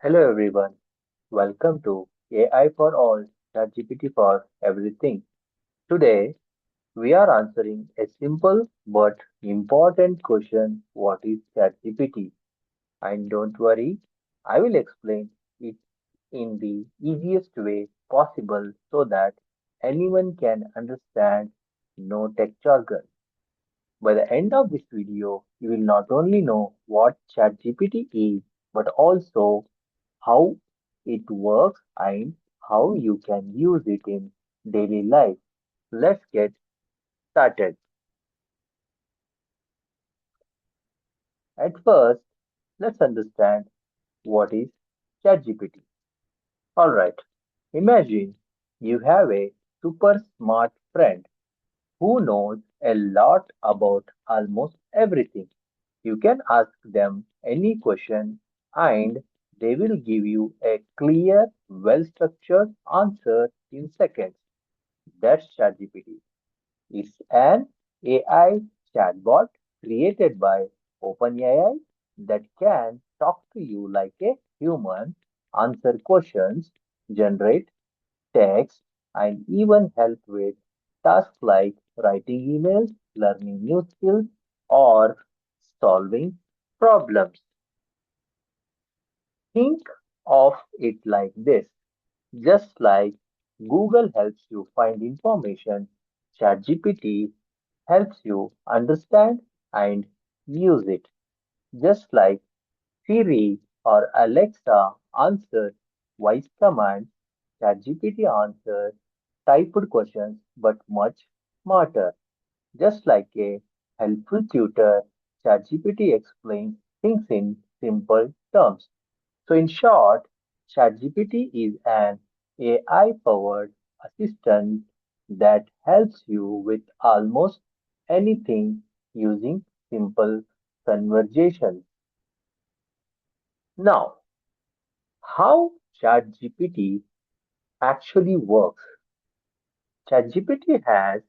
Hello everyone, welcome to AI for All, ChatGPT for Everything. Today we are answering a simple but important question: what is ChatGPT? And don't worry, I will explain it in the easiest way possible so that anyone can understand, no tech jargon. By the end of this video, you will not only know what ChatGPT is, but also how it works and how you can use it in daily life. Let's get started. At first, let's understand what is ChatGPT. Alright, imagine you have a super smart friend who knows a lot about almost everything. You can ask them any question and they will give you a clear, well structured answer in seconds. That's ChatGPT. It's an AI chatbot created by OpenAI that can talk to you like a human, answer questions, generate text, and even help with tasks like writing emails, learning new skills, or solving problems. Think of it like this: just like Google helps you find information, ChatGPT helps you understand and use it. Just like Siri or Alexa answer voice commands, ChatGPT answers typed questions but much smarter. Just like a helpful tutor, ChatGPT explains things in simple terms. So, in short, ChatGPT is an AI powered assistant that helps you with almost anything using simple conversations. Now, how ChatGPT actually works? ChatGPT has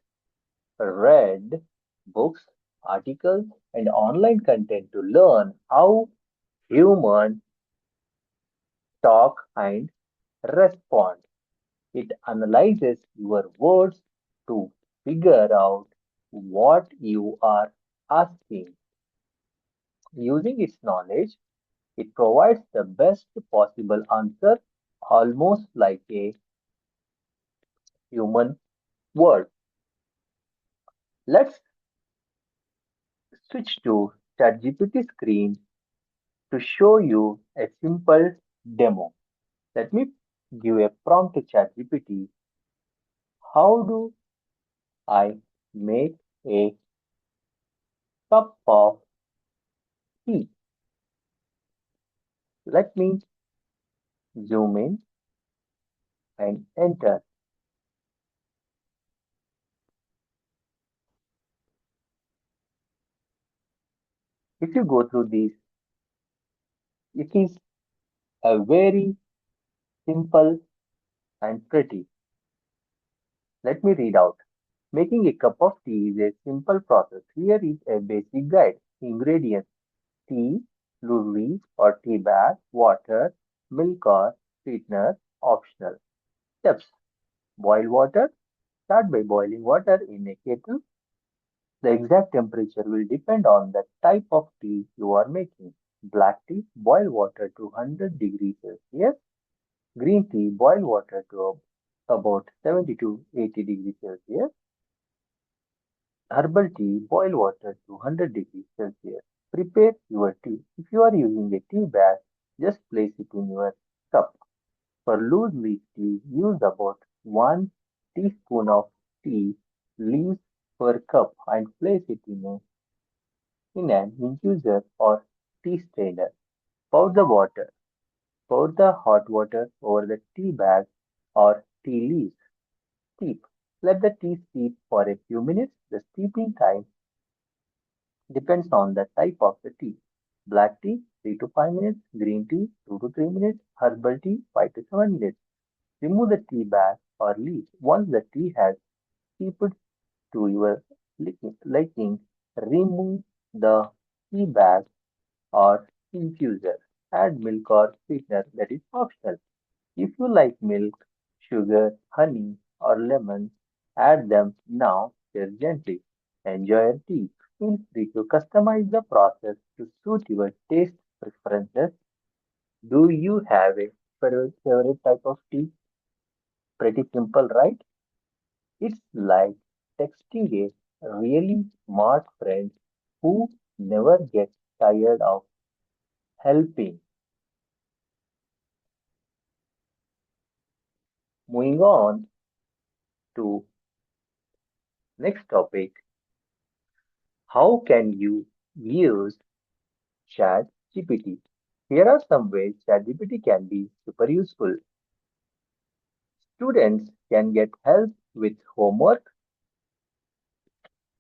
read books, articles, and online content to learn how humans talk and respond. It analyzes your words to figure out what you are asking. Using its knowledge, it provides the best possible answer, almost like a human word. Let's switch to ChatGPT screen to show you a simple demo. Let me give a prompt to ChatGPT. How do I make a cup of tea? Let me zoom in and enter. If you go through this, it is a very simple and pretty. Let me read out. Making a cup of tea is a simple process. Here is a basic guide. Ingredients: tea, loose leaf or tea bag, water, milk or sweetener, optional. Steps: boil water. Start by boiling water in a kettle. The exact temperature will depend on the type of tea you are making. Black tea, boil water to 100 degrees Celsius. Green tea, boil water to about 70 to 80 degrees Celsius. Herbal tea, boil water to 100 degrees Celsius. Prepare your tea. If you are using a tea bag, just place it in your cup. For loose leaf tea, use about 1 teaspoon of tea leaves per cup and place it in an infuser or tea strainer. Pour the water. Pour the hot water over the tea bag or tea leaves. Steep. Let the tea steep for a few minutes. The steeping time depends on the type of the tea. Black tea 3 to 5 minutes, green tea 2 to 3 minutes, herbal tea 5 to 7 minutes. Remove the tea bag or leaves. Once the tea has steeped to your liking, remove the tea bag or infuser. add milk or sweetener that is optional. If you like milk, sugar, honey, or lemon, add them now, stir gently. Enjoy your tea. Feel free to customize the process to suit your taste preferences. Do you have a favorite type of tea? Pretty simple, right? It's like texting a really smart friend who never gets tired of helping. Moving on to next topic, how can you use ChatGPT? Here are some ways ChatGPT can be super useful. Students can get help with homework,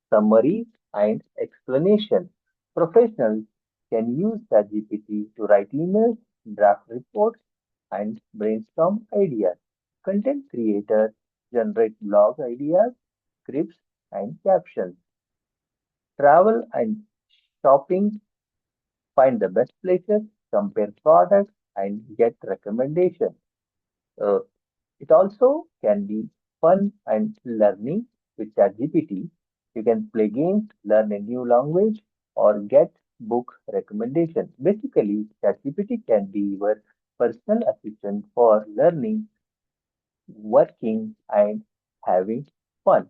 summary, and explanation. Professionals can use ChatGPT to write emails, draft reports, and brainstorm ideas. Content creators generate blog ideas, scripts, and captions. Travel and shopping find the best places, compare products, and get recommendations. Uh, it also can be fun and learning with ChatGPT. You can play games, learn a new language, or get book recommendations. Basically, ChatGPT can be your personal assistant for learning, working, and having fun.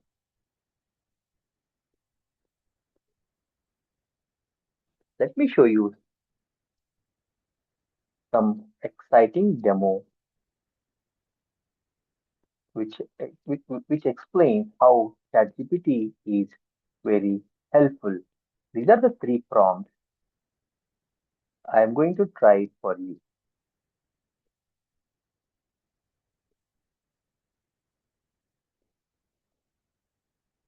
Let me show you some exciting demo which explains how ChatGPT is very helpful. These are the three prompts I am going to try it for you.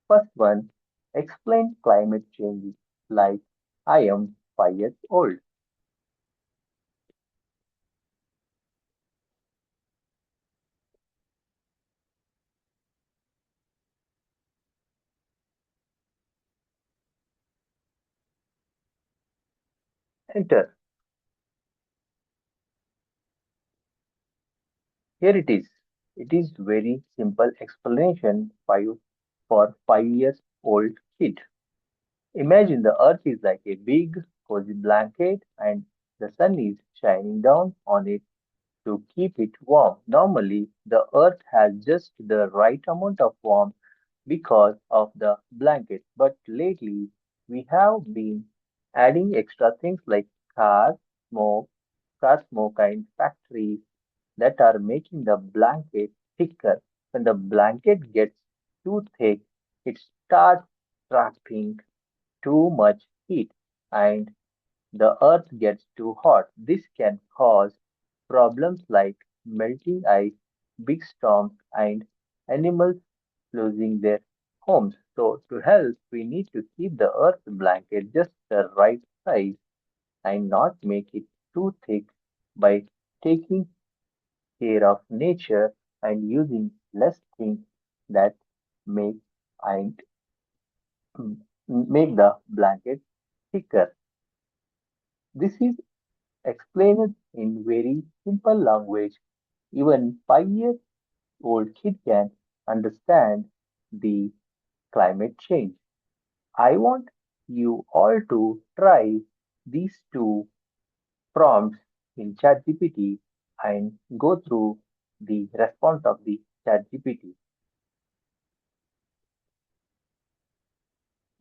First one, explain climate change like I am 5 years old. Enter. Here it is. It is very simple explanation for 5 years old kid. Imagine the earth is like a big cozy blanket and the sun is shining down on it to keep it warm. Normally, the earth has just the right amount of warmth because of the blanket, but lately we have been adding extra things like cars, smoke, car smoke, and factories that are making the blanket thicker. When the blanket gets too thick, it starts trapping too much heat and the earth gets too hot. This can cause problems like melting ice, big storms, and animals losing their homes. So, to help, we need to keep the earth blanket just the right size and not make it too thick by taking care of nature and using less things that make and make the blanket thicker. This is explained in very simple language. Even 5 years old kid can understand the climate change. I want you all to try these two prompts in ChatGPT and go through the response of the ChatGPT.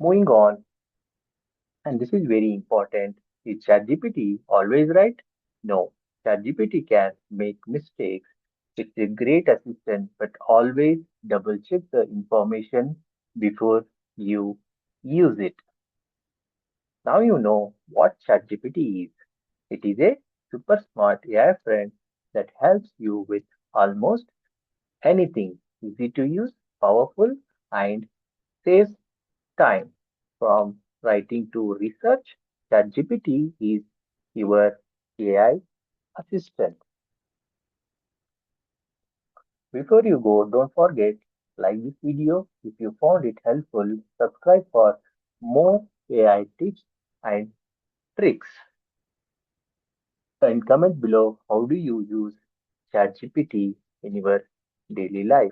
Moving on, and this is very important, is ChatGPT always right? No, ChatGPT can make mistakes. It's a great assistant, but always double check the information before you use it. Now you know what ChatGPT is. It is a super smart AI friend that helps you with almost anything, easy to use, powerful, and saves time. From writing to research, ChatGPT is your AI assistant. Before you go, don't forget like this video if you found it helpful. Subscribe for more AI tips and tricks. And comment below how do you use ChatGPT in your daily life.